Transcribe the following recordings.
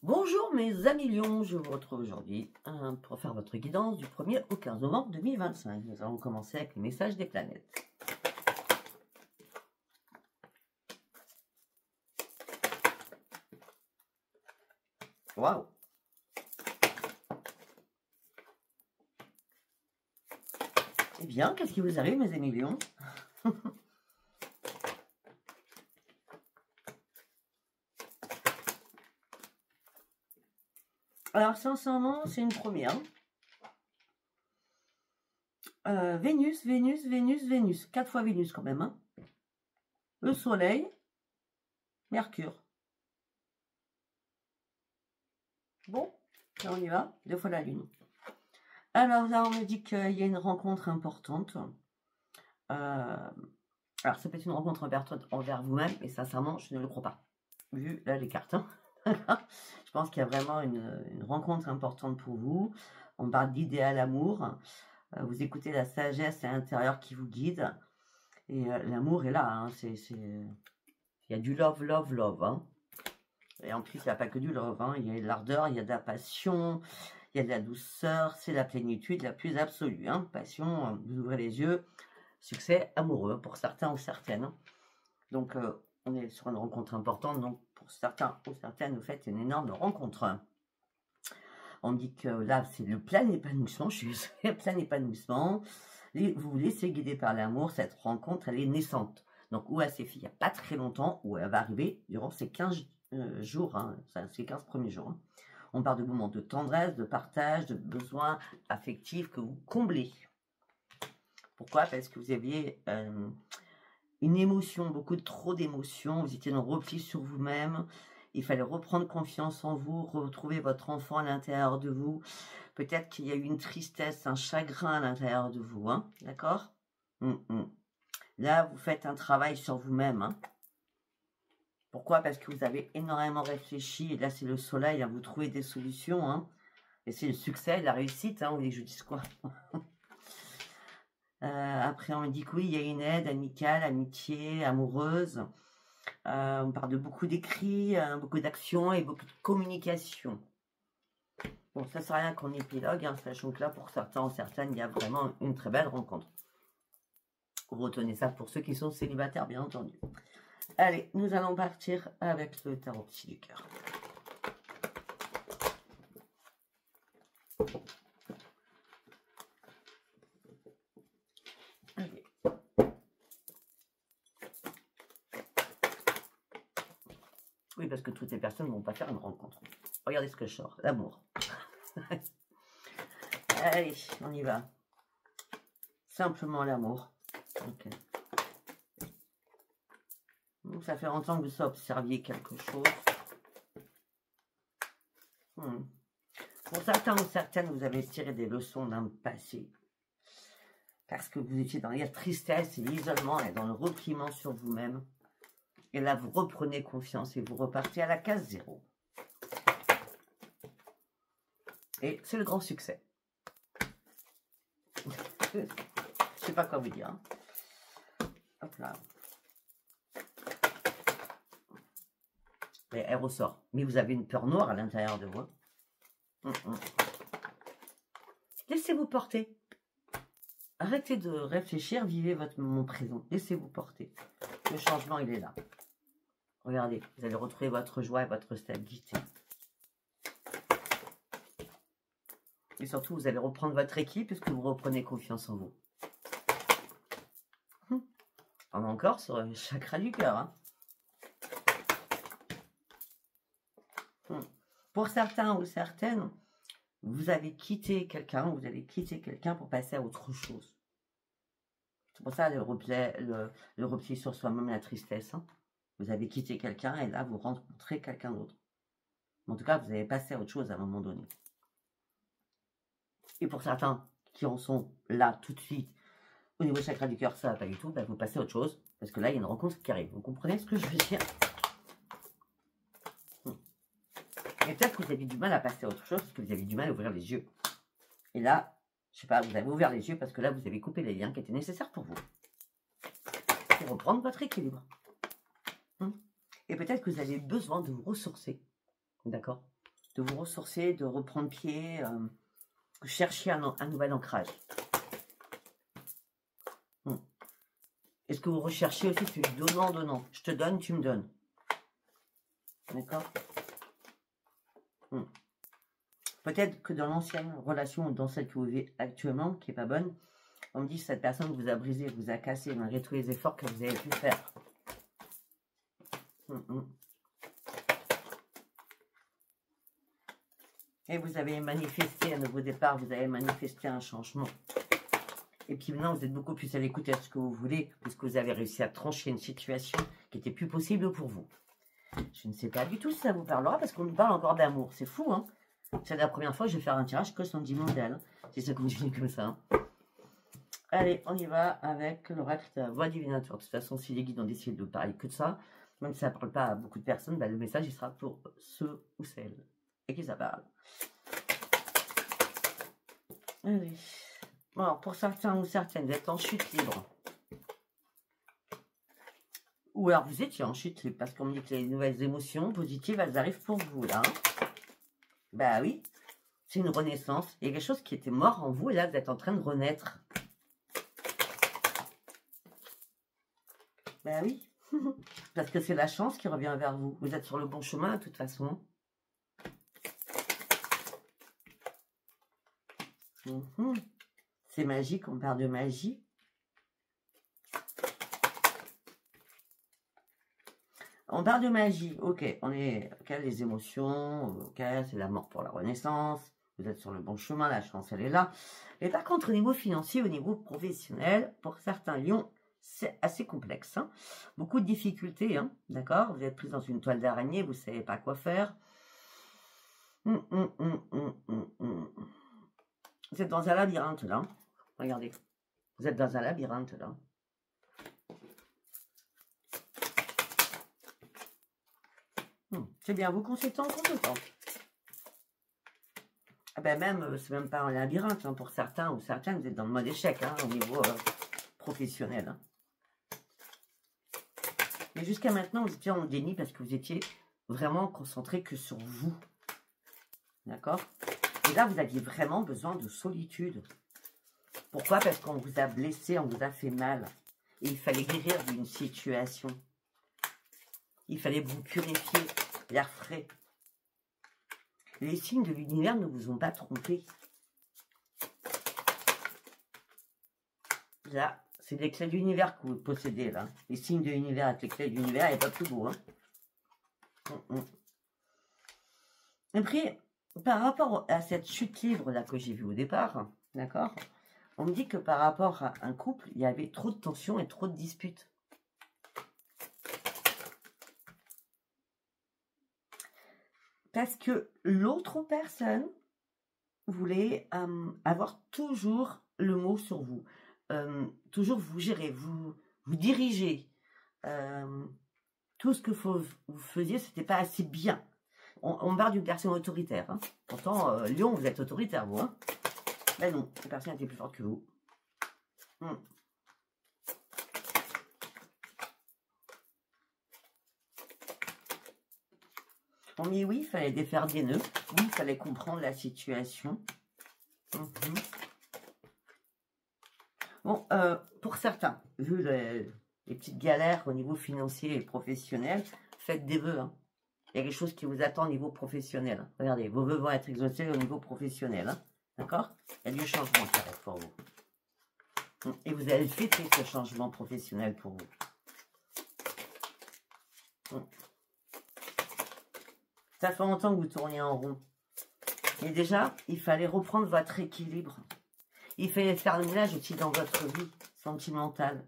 Bonjour mes amis lions, je vous retrouve aujourd'hui pour faire votre guidance du 1er au 15 novembre 2025. Nous allons commencer avec les messages des planètes. Waouh! Eh bien, qu'est-ce qui vous arrive mes amis lions? Alors, sincèrement, c'est une première. Vénus, Vénus, Vénus, Vénus. 4 fois Vénus quand même. Hein. Le Soleil, Mercure. Bon, là on y va. 2 fois la Lune. Alors là, on me dit qu'il y a une rencontre importante. Alors, ça peut être une rencontre envers vous-même, et sincèrement, je ne le crois pas. Vu là les cartes. Hein. Je pense qu'il y a vraiment une rencontre importante pour vous. On parle d'idéal amour. Vous écoutez la sagesse intérieure qui vous guide. Et l'amour est là. Hein. Il y a du love, love, love. Hein. Et en plus, il n'y a pas que du love. Hein. Il y a de l'ardeur, il y a de la passion, il y a de la douceur. C'est la plénitude la plus absolue. Hein. Passion, vous ouvrez les yeux. Succès amoureux pour certains ou certaines. Donc, on est sur une rencontre importante. Donc, pour certains ou certaines, vous faites une énorme rencontre. On dit que là, c'est le plein épanouissement. Je suis le plein épanouissement. Vous vous laissez guider par l'amour. Cette rencontre, elle est naissante. Donc, ou elle s'est faite il n'y a pas très longtemps, ou elle va arriver durant ces 15 jours, hein, ces 15 premiers jours. Hein. On parle de moments de tendresse, de partage, de besoins affectifs que vous comblez. Pourquoi? Parce que vous aviez une émotion, trop d'émotions. Vous étiez dans le repli sur vous-même. Il fallait reprendre confiance en vous, retrouver votre enfant à l'intérieur de vous. Peut-être qu'il y a eu une tristesse, un chagrin à l'intérieur de vous. Hein, d'accord? Là, vous faites un travail sur vous-même. Hein. Pourquoi? Parce que vous avez énormément réfléchi. Et là, c'est le soleil. Hein, vous trouvez des solutions. Hein, et c'est le succès, la réussite. Hein, vous voulez que je dise quoi? Après, on me dit que oui, il y a une aide amicale, amitié, amoureuse. On parle de beaucoup d'écrits, beaucoup d'actions et beaucoup de communication. Bon, ça ne sert à rien qu'on épilogue, hein, sachant que là, pour certains ou certaines, il y a vraiment une très belle rencontre. Retenez ça pour ceux qui sont célibataires, bien entendu. Allez, nous allons partir avec le tarot psy du cœur. Allez. Oui, parce que toutes les personnes ne vont pas faire une rencontre. Regardez ce que je sors, l'amour. Allez, on y va. Simplement l'amour. Ok. Donc, ça fait longtemps que vous observiez quelque chose. Pour certains ou certaines, vous avez tiré des leçons d'un passé. Parce que vous étiez dans la tristesse et l'isolement et dans le repliement sur vous-même. Et là, vous reprenez confiance et vous repartez à la case 0. Et c'est le grand succès. Je ne sais pas quoi vous dire. Hein. Hop là. Et elle ressort. Mais vous avez une peur noire à l'intérieur de vous. Laissez-vous porter. Arrêtez de réfléchir, vivez votre moment présent. Laissez-vous porter. Le changement, il est là. Regardez, vous allez retrouver votre joie et votre stabilité. Et surtout, vous allez reprendre votre équipe puisque vous reprenez confiance en vous. On est encore sur le chakra du cœur. Hein. Pour certains ou certaines, vous avez quitté quelqu'un, vous allez quitter quelqu'un pour passer à autre chose. C'est pour ça le repli sur soi-même, la tristesse. Hein. Vous avez quitté quelqu'un et là, vous rencontrez quelqu'un d'autre. En tout cas, vous avez passé à autre chose à un moment donné. Et pour certains qui en sont là tout de suite, au niveau chakra du cœur, ça va pas du tout, ben vous passez à autre chose. Parce que là, il y a une rencontre qui arrive. Vous comprenez ce que je veux dire? Et peut-être que vous avez du mal à passer à autre chose parce que vous avez du mal à ouvrir les yeux. Et là, je sais pas, vous avez ouvert les yeux parce que là, vous avez coupé les liens qui étaient nécessaires pour vous. Pour reprendre votre équilibre. Et peut-être que vous avez besoin de vous ressourcer. D'accord? de vous ressourcer, de reprendre pied, chercher un nouvel ancrage. Est-ce que vous recherchez aussi celui donnant-donnant? Je te donne, tu me donnes. D'accord? Peut-être que dans l'ancienne relation ou dans celle que vous vivez actuellement, qui n'est pas bonne, on me dit que cette personne vous a brisé, vous a cassé malgré tous les efforts que vous avez pu faire. Et vous avez manifesté un nouveau départ, vous avez manifesté un changement. Et puis maintenant, vous êtes beaucoup plus à l'écoute de ce que vous voulez, puisque vous avez réussi à trancher une situation qui n'était plus possible pour vous. Je ne sais pas du tout si ça vous parlera, parce qu'on nous parle encore d'amour. C'est fou, hein? C'est la première fois que je vais faire un tirage que sentimental. Si ça continue comme ça. Hein. Allez, on y va avec l'oracle de la voix divinatoire. De toute façon, si les guides ont décidé de parler que de ça, même si ça ne parle pas à beaucoup de personnes, bah, le message il sera pour ceux ou celles et qui ça parle. Allez. Bon, alors, pour certains ou certaines, vous êtes en chute libre. Ou alors vous étiez en chute libre, parce qu'on me dit que les nouvelles émotions positives, elles arrivent pour vous, là. Bah oui, c'est une renaissance. Il y a quelque chose qui était mort en vous, et là, vous êtes en train de renaître. Bah oui, parce que c'est la chance qui revient vers vous. Vous êtes sur le bon chemin, de toute façon. C'est magique, on parle de magie. On parle de magie, ok, on est, ok, les émotions, ok, c'est la mort pour la renaissance, vous êtes sur le bon chemin, la chance elle est là. Et par contre, au niveau financier, au niveau professionnel, pour certains lions, c'est assez complexe. Hein. Beaucoup de difficultés, hein, d'accord? Vous êtes pris dans une toile d'araignée, vous ne savez pas quoi faire. Vous êtes dans un labyrinthe là, regardez, vous êtes dans un labyrinthe là. C'est bien, vous consultez en compétence. Ah ben même, c'est même pas un labyrinthe, hein, pour certains ou certaines, vous êtes dans le mode échec, hein, au niveau professionnel. Hein. Mais jusqu'à maintenant, vous étiez en déni parce que vous étiez vraiment concentré que sur vous. D'accord? Et là, vous aviez vraiment besoin de solitude. Pourquoi? Parce qu'on vous a blessé, on vous a fait mal. Et il fallait guérir d'une situation. Il fallait vous purifier, l'air frais. Les signes de l'univers ne vous ont pas trompé. Là, c'est les clés de l'univers que vous possédez, là. Les signes de l'univers avec les clés de l'univers, il n'y a pas plus beau, hein. Après, par rapport à cette chute libre, là, que j'ai vue au départ, d'accord, on me dit que par rapport à un couple, il y avait trop de tensions et trop de disputes. Parce que l'autre personne voulait avoir toujours le mot sur vous. Toujours vous gérer, vous diriger. Tout ce que vous faisiez, c'était pas assez bien. On parle d'une personne autoritaire. Hein. Pourtant, Lion, vous êtes autoritaire, vous. Hein. Mais non, la personne était plus forte que vous. On dit oui, il fallait défaire des nœuds. Oui, il fallait comprendre la situation. Bon, pour certains, vu les petites galères au niveau financier et professionnel, faites des vœux. Hein. Il y a quelque chose qui vous attend au niveau professionnel. Regardez, vos vœux vont être exaucés au niveau professionnel. Hein. D'accord? Il y a du changement qui arrive pour vous. Et vous allez fêter ce changement professionnel pour vous. Ça fait longtemps que vous tournez en rond. Et déjà, il fallait reprendre votre équilibre. Il fallait faire le ménage aussi dans votre vie sentimentale.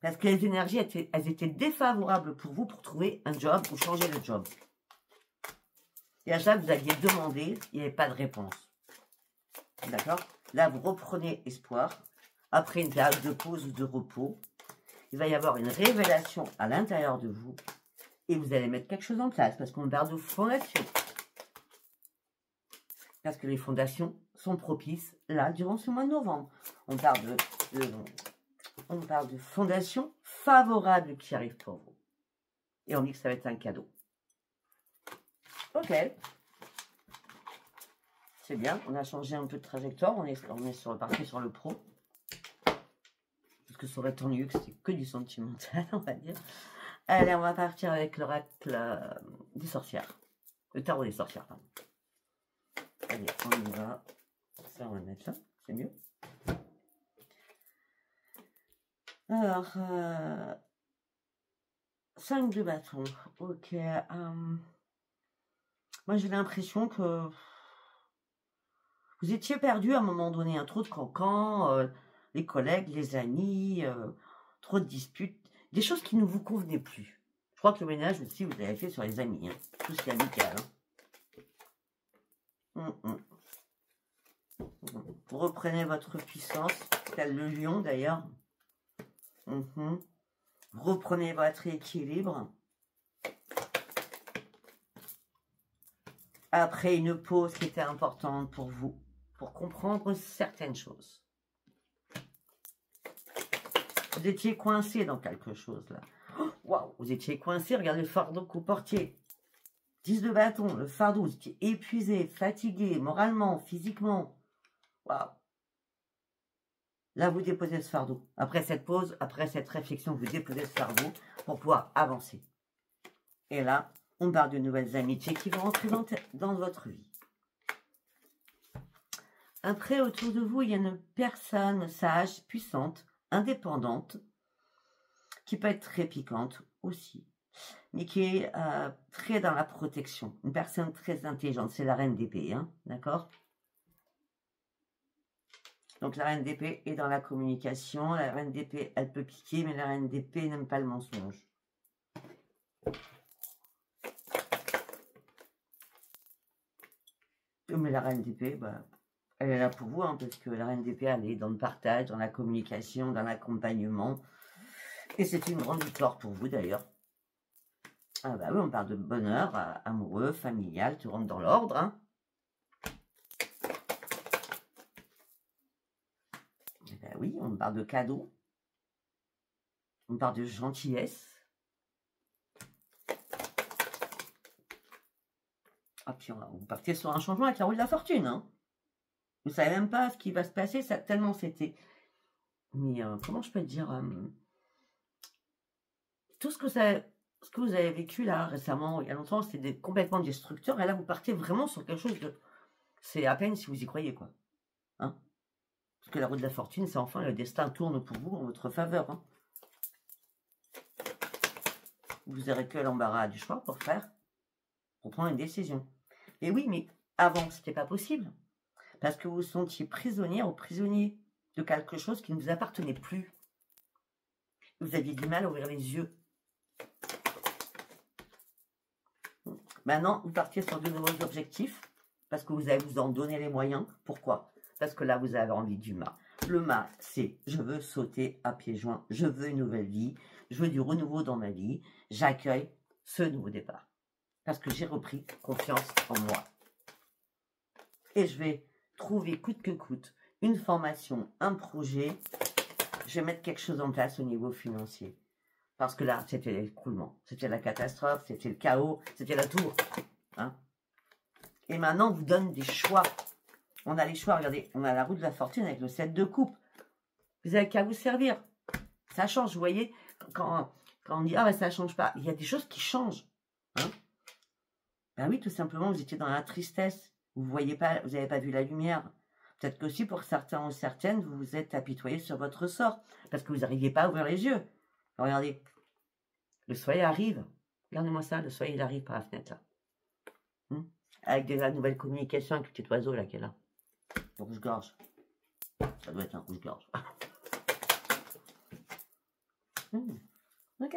Parce que les énergies, elles étaient défavorables pour vous pour trouver un job ou changer de job. Et à ça, vous aviez demandé, il n'y avait pas de réponse. D'accord? Là, vous reprenez espoir. Après une période de pause ou de repos, il va y avoir une révélation à l'intérieur de vous. Et vous allez mettre quelque chose en place. Parce qu'on parle de fondation. Parce que les fondations sont propices, là, durant ce mois de novembre. On parle de fondations favorables qui arrivent pour vous. Et on dit que ça va être un cadeau. Ok. c'est bien. On a changé un peu de trajectoire. On est parti sur le pro. Parce que ça aurait tant mieux que c'est que du sentimental, on va dire. Allez, on va partir avec l'oracle des sorcières. Le tarot des sorcières, pardon. Allez, on y va. Ça, on va mettre là. C'est mieux. Alors, 5 de bâton. Ok. Moi, j'ai l'impression que vous étiez perdu à un moment donné. Un trop de cancans, les collègues, les amis, trop de disputes. Des choses qui ne vous convenaient plus. Je crois que le ménage aussi, vous l'avez fait sur les amis. Hein. Tout ce qui est amical. Hein. Vous reprenez votre puissance, tel le lion d'ailleurs. Vous reprenez votre équilibre. Après une pause qui était importante pour vous, pour comprendre certaines choses. Vous étiez coincé dans quelque chose là. Waouh, vous étiez coincé, regardez le fardeau que vous portiez. 10 de bâton, le fardeau, vous étiez épuisé, fatigué, moralement, physiquement. Waouh. Là, vous déposez ce fardeau. Après cette pause, après cette réflexion, vous déposez ce fardeau pour pouvoir avancer. Et là, on parle de nouvelles amitiés qui vont entrer dans votre vie. Après, autour de vous, il y a une personne sage, puissante, indépendante, qui peut être très piquante aussi, mais qui est très dans la protection. Une personne très intelligente, c'est la reine d'épée, hein, d'accord? Donc la reine d'épée est dans la communication. La reine d'épée, elle peut piquer, mais la reine d'épée n'aime pas le mensonge. Mais la reine d'épée, bah, elle est là pour vous, hein, parce que la reine d'épée, elle est dans le partage, dans la communication, dans l'accompagnement. Et c'est une grande victoire pour vous d'ailleurs. Ah bah oui, on parle de bonheur amoureux, familial, tu rentres dans l'ordre. Hein. Eh ben oui, on parle de cadeaux. On parle de gentillesse. Ah, puis vous partez sur un changement avec la roue de la fortune. Hein. Vous ne savez même pas ce qui va se passer, ça, tellement c'était... Mais comment je peux te dire tout ce que vous avez vécu là récemment, il y a longtemps, c'était complètement destructeur. Et là, vous partez vraiment sur quelque chose de... C'est à peine si vous y croyez, quoi. Hein, parce que la roue de la fortune, c'est enfin le destin tourne pour vous en votre faveur. Hein. Vous n'aurez que l'embarras du choix pour prendre une décision. Et oui, mais avant, ce n'était pas possible. Parce que vous vous sentiez prisonnière ou prisonnier de quelque chose qui ne vous appartenait plus. Vous aviez du mal à ouvrir les yeux. Maintenant, vous partiez sur de nouveaux objectifs. Parce que vous allez vous en donner les moyens. Pourquoi? Parce que là, vous avez envie du mât. Le mât, c'est je veux sauter à pieds joints. Je veux une nouvelle vie. Je veux du renouveau dans ma vie. J'accueille ce nouveau départ. Parce que j'ai repris confiance en moi. Et je vais trouver coûte que coûte une formation, un projet. Je vais mettre quelque chose en place au niveau financier. Parce que là, c'était l'écroulement. C'était la catastrophe, c'était le chaos, c'était la tour. Hein? Et maintenant, on vous donne des choix. On a les choix, regardez, on a la roue de la fortune avec le 7 de coupe. Vous n'avez qu'à vous servir. Ça change, vous voyez, quand on dit, ah ben ça ne change pas, il y a des choses qui changent. Hein? Ben oui, tout simplement, vous étiez dans la tristesse. Vous n'avez pas vu la lumière. Peut-être qu'aussi, pour certains ou certaines, vous vous êtes apitoyé sur votre sort. Parce que vous n'arriviez pas à ouvrir les yeux. Alors, regardez, le soleil arrive. Regardez-moi ça, le soleil, il arrive par la fenêtre, là. Avec de la nouvelle communication avec le petit oiseau, là, qui est là. Le rouge-gorge. Ça doit être un rouge-gorge. Ok.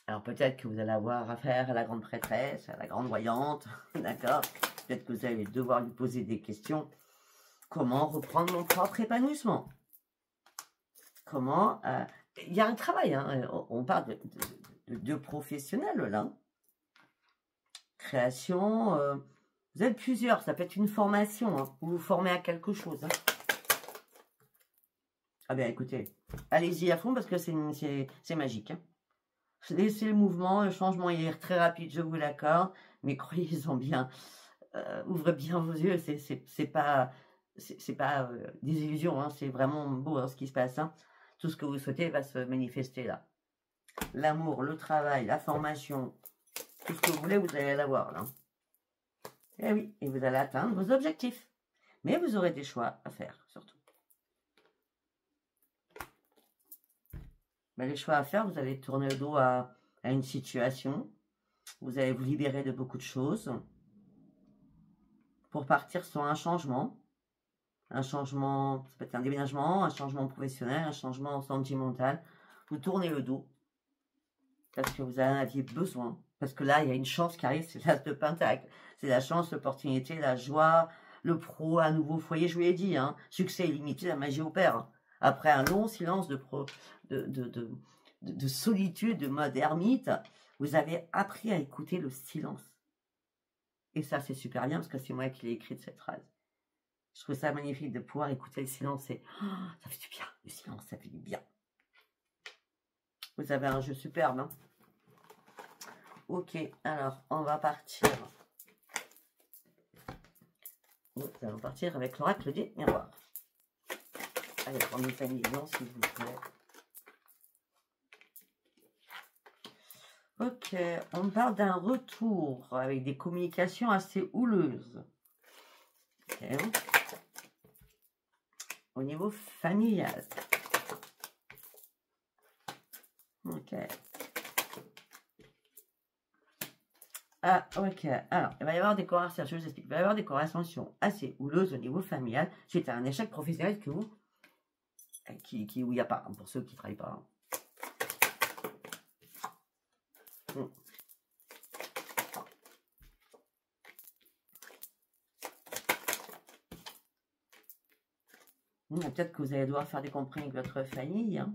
Alors, peut-être que vous allez avoir affaire à la grande prêtresse, à la grande voyante. D'accord. Peut-être que vous allez devoir lui poser des questions. Comment reprendre mon propre épanouissement? Comment... il y a un travail, hein. On parle de professionnels, là. Création... vous êtes plusieurs, ça peut être une formation. Hein. Vous vous formez à quelque chose. Hein. Ah bien, écoutez, allez-y à fond parce que c'est magique. Hein. Laissez le mouvement, le changement il est très rapide, je vous l'accorde. Mais croyez-en bien... ouvrez bien vos yeux, c'est pas des illusions, hein, c'est vraiment beau hein, ce qui se passe. Hein. Tout ce que vous souhaitez va se manifester là. L'amour, le travail, la formation, tout ce que vous voulez, vous allez l'avoir là. Et oui, et vous allez atteindre vos objectifs. Mais vous aurez des choix à faire, surtout. Mais les choix à faire, vous allez tourner le dos à une situation. Vous allez vous libérer de beaucoup de choses pour partir sur un changement. Un changement, ça peut être un déménagement, un changement professionnel, un changement sentimental. Vous tournez le dos parce que vous en aviez besoin. Parce que là, il y a une chance qui arrive, c'est l'as de Pentacle. C'est la chance, l'opportunité, la joie, le pro, un nouveau foyer, je vous l'ai dit. Hein. Succès illimité, la magie opère. Hein. Après un long silence de solitude, de mode ermite, vous avez appris à écouter le silence. Et ça, c'est super bien parce que c'est moi qui l'ai écrite cette phrase. Je trouve ça magnifique de pouvoir écouter le silence et ça fait du bien. Le silence, ça fait du bien. Vous avez un jeu superbe. Hein. Ok, alors on va partir. Nous allons partir avec l'oracle des miroirs. Allez, prenez une million s'il vous plaît. Ok, on parle d'un retour avec des communications assez houleuses. Okay. Au niveau familial. Ok. Ah, ok. Alors, il va y avoir des conversations, je vous explique. Il va y avoir des conversations assez houleuses au niveau familial suite à un échec professionnel où il n'y a pas, hein, pour ceux qui ne travaillent pas. Hein. Peut-être que vous allez devoir faire des compromis avec votre famille. Hein.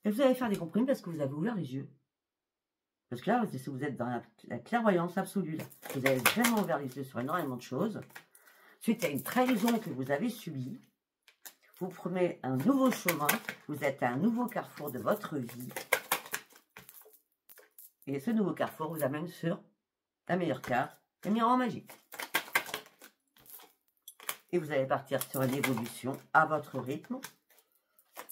Et vous allez faire des compromis parce que vous avez ouvert les yeux. Parce que là, vous êtes dans la clairvoyance absolue. Là. Vous avez vraiment ouvert les yeux sur énormément de choses. Suite à une trahison que vous avez subie, vous prenez un nouveau chemin. Vous êtes à un nouveau carrefour de votre vie. Et ce nouveau carrefour vous amène sur la meilleure carte, le miroir magique. Et vous allez partir sur une évolution à votre rythme.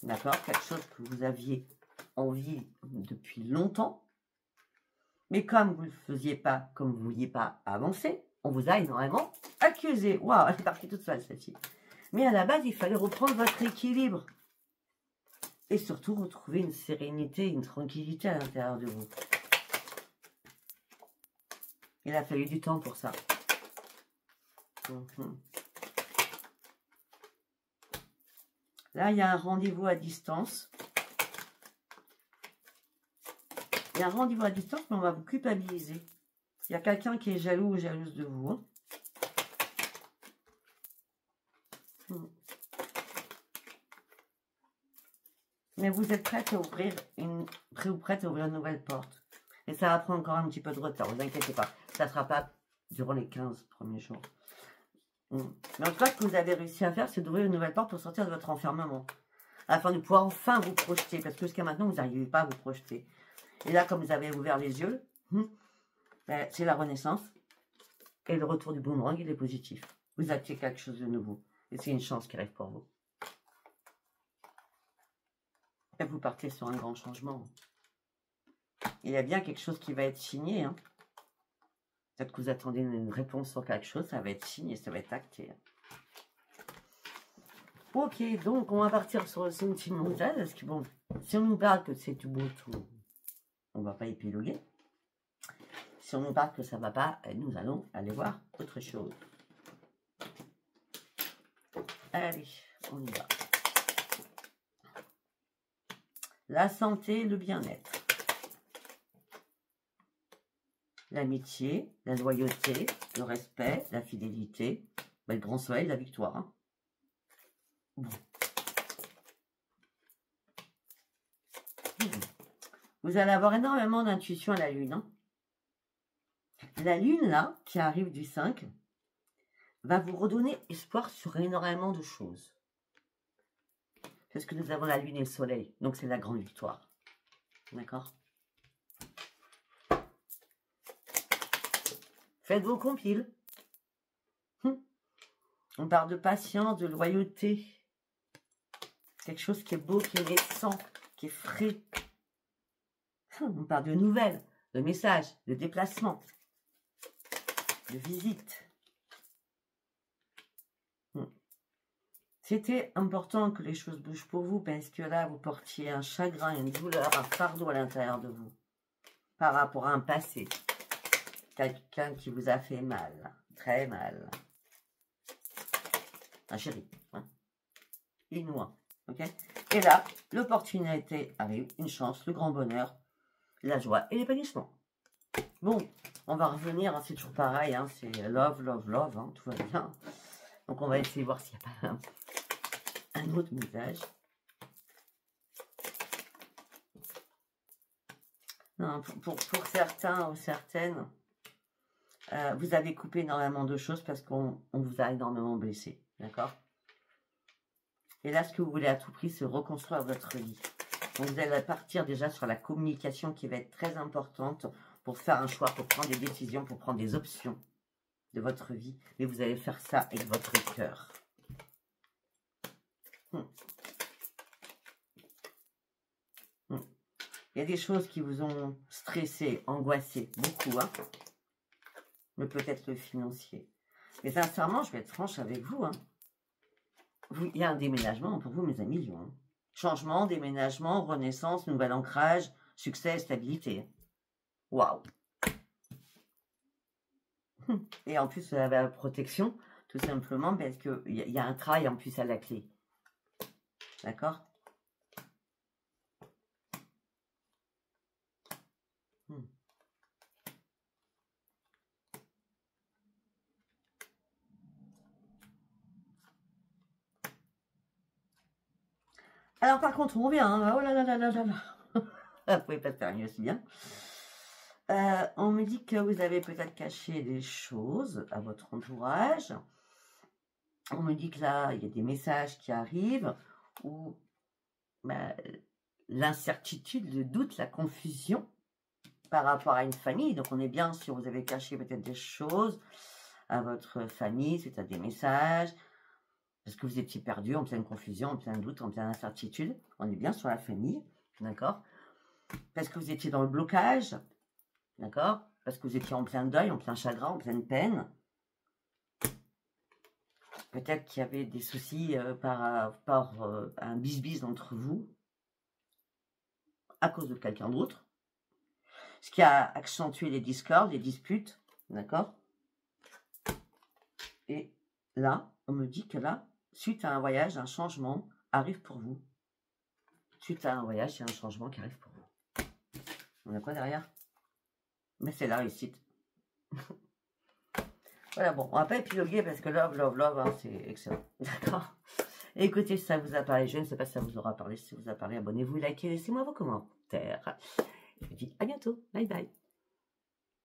D'accord? Quelque chose que vous aviez envie depuis longtemps. Mais comme vous ne le faisiez pas, comme vous ne vouliez pas avancer, on vous a énormément accusé. Waouh, elle est partie toute seule, celle-ci. Mais à la base, il fallait reprendre votre équilibre. Et surtout, retrouver une sérénité, une tranquillité à l'intérieur de vous. Il a fallu du temps pour ça. Là, il y a un rendez-vous à distance. Il y a un rendez-vous à distance, mais on va vous culpabiliser. Il y a quelqu'un qui est jaloux ou jalouse de vous. Mais vous êtes prête à ouvrir prête à ouvrir une nouvelle porte. Et ça va prendre encore un petit peu de retard, ne vous inquiétez pas. Ça ne sera pas durant les 15 premiers jours. Mais en tout cas, ce que vous avez réussi à faire, c'est d'ouvrir une nouvelle porte pour sortir de votre enfermement. Afin de pouvoir enfin vous projeter. Parce que jusqu'à maintenant, vous n'arrivez pas à vous projeter. Et là, comme vous avez ouvert les yeux, c'est la renaissance. Et le retour du boomerang, il est positif. Vous achetez quelque chose de nouveau. Et c'est une chance qui arrive pour vous. Et vous partez sur un grand changement. Il y a bien quelque chose qui va être signé. Hein. Peut-être que vous attendez une réponse sur quelque chose, ça va être signé, ça va être acté. Ok, donc on va partir sur le sentimental. Parce que bon, si on nous parle que c'est tout beau, tout, on ne va pas épiloguer. Si on nous parle que ça ne va pas, nous allons aller voir autre chose. Allez, on y va. La santé, le bien-être. L'amitié, la loyauté, le respect, la fidélité, le grand soleil, la victoire. Hein. Bon. Vous allez avoir énormément d'intuition à la lune. Hein. La lune, là, qui arrive du 5, va vous redonner espoir sur énormément de choses. Parce que nous avons la lune et le soleil. Donc, c'est la grande victoire. D'accord? Faites vos compiles. On parle de patience, de loyauté. Quelque chose qui est beau, qui est naissant, qui est frais. On parle de nouvelles, de messages, de déplacements, de visites. C'était important que les choses bougent pour vous parce que là, vous portiez un chagrin, une douleur, un fardeau à l'intérieur de vous par rapport à un passé. Quelqu'un qui vous a fait mal, très mal. Un chéri, hein? Inouï, ok? Et là, l'opportunité arrive, une chance, le grand bonheur, la joie et l'épanouissement. Bon, on va revenir, hein, c'est toujours pareil, hein, c'est love, love, love, hein, tout va bien. Donc on va essayer de voir s'il n'y a pas un autre message. Non, pour certains ou certaines, vous avez coupé énormément de choses parce qu'on vous a énormément blessé, d'accord? Et là, ce que vous voulez à tout prix, c'est reconstruire votre vie. Donc vous allez partir déjà sur la communication qui va être très importante pour faire un choix, pour prendre des décisions, pour prendre des options de votre vie. Mais vous allez faire ça avec votre cœur. Il y a des choses qui vous ont stressé, angoissé, beaucoup, hein. Mais peut-être le financier. Mais sincèrement, je vais être franche avec vous, hein. Il y a un déménagement pour vous, mes amis, hein. Changement, déménagement, renaissance, nouvel ancrage, succès, stabilité. Waouh! Et en plus, la protection, tout simplement, parce qu'il y a un travail en plus à la clé. D'accord? Alors, par contre, on revient, hein. Oh là là là là là là. Vous pouvez pas faire mieux aussi bien. On me dit que vous avez peut-être caché des choses à votre entourage. On me dit que là, il y a des messages qui arrivent où l'incertitude, le doute, la confusion par rapport à une famille. Donc, on est bien si vous avez caché peut-être des choses à votre famille, c'est-à-dire des messages, parce que vous étiez perdu, en pleine confusion, en plein doute, en pleine incertitude. On est bien sur la famille, d'accord? Parce que vous étiez dans le blocage, d'accord? Parce que vous étiez en plein deuil, en plein chagrin, en pleine peine. Peut-être qu'il y avait des soucis par un bis-bis entre vous, à cause de quelqu'un d'autre. Ce qui a accentué les discordes, les disputes, d'accord? Et là, on me dit que là, suite à un voyage, un changement arrive pour vous. Suite à un voyage, il y a un changement qui arrive pour vous. On a quoi derrière? Mais c'est la réussite. Voilà, bon, on va pas épiloguer parce que love, love, love, hein, c'est excellent. D'accord? Écoutez, si ça vous a parlé, je ne sais pas si ça vous aura parlé. Si ça vous a parlé, abonnez-vous, likez, laissez-moi vos commentaires. Je vous dis à bientôt. Bye bye.